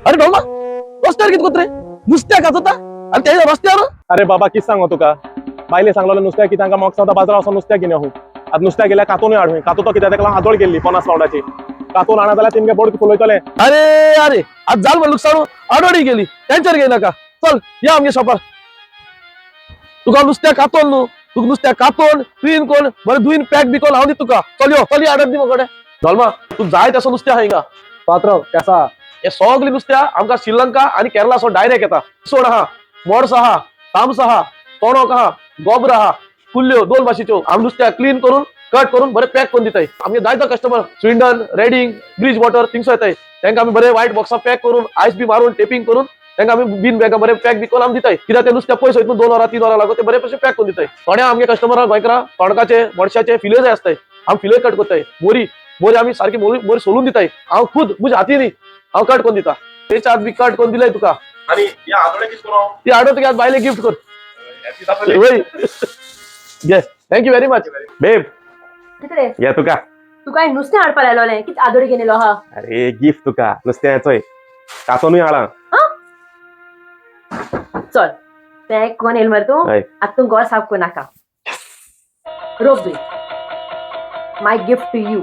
अरे डोमा रस्त्यावर किती कुत्रे नुसत्या खात होता आणि त्या रस्त्यावर. अरे बाबा किस सांगू तुका बायले सांगलो नुसत्या की तांका मग सदा बाजार असं नुसत्या की नेऊ आज नुसत्या गेल्या कातून आडून कातू तो कित्याक लागून आदोळ गेली 50 पावडाची कातून आणा जाल्यार तिनके बोर्ड फुलयतले. अरे अरे आज जाल म्हणून साडू आडोडी गेली त्यांच्यावर गेली नका. चल या आमच्या शॉपार तुका नुसत्या कातोल न्हू तुका नुसत्या कातोल क्लीन कोण बरं धुईन पॅक बिकोल हांव दी तुका. चल यो चल ऑर्डर दी मगडे डॉल्मा तू जाय तसं नुसत्या हाय का पात्र कसा हे सगळी नुसत्या आमका श्रीलंका आणि केरला सो डायरेक्ट येता. सोड हा मोड्स आहा तामस आहा तोणोक आहा गोबर आहा कुल्ल्यो 2 भाशेच्यो आम नुसत्या क्लीन करून कट करून बरे पॅक करून दिताय. आमचे जायतो customer Swindon Reading Bridgwater थिंगसो येताय त्यांना आम्ही बरे व्हाईट बॉक्सा पॅक करून आयस बी मारून टेपिंग करून त्यांना आम्ही बीन बॅगा बरे पॅक बिकोन आम दिताय. कित्याक ते नुसत्या पयस वयतून 2 वरां 3 वरां लागो ते बरे पैसे पॅक करून दिताय. थोड्या आमगे कस्टमर गोंयकारा तोणकाचे मोडशाचे फिले जाय असताय आम फिले कट करताय. मोरी मोरी आम्ही सारखी मोरी सोलून दिताय. हांव खुद म्हज्या हातीनी हांव कट करून दिता. तेच्या आत बी कट करून दिलाय तुका आणि या आदोळे किस करू ती आडो तुका बायले गिफ्ट कर. येस थँक्यू व्हेरी मच बेब तिकडे या तुका तू काय नुसते हाडपा लायलोले किती आदोरी गेलेलो हा. अरे गिफ्ट तुका नुसत्या याचोय कातूनय हाडा. चल ते कोण येईल मरे तू हय. आता तू घर साफ करू नाका. रोब माय गिफ्ट टू यू.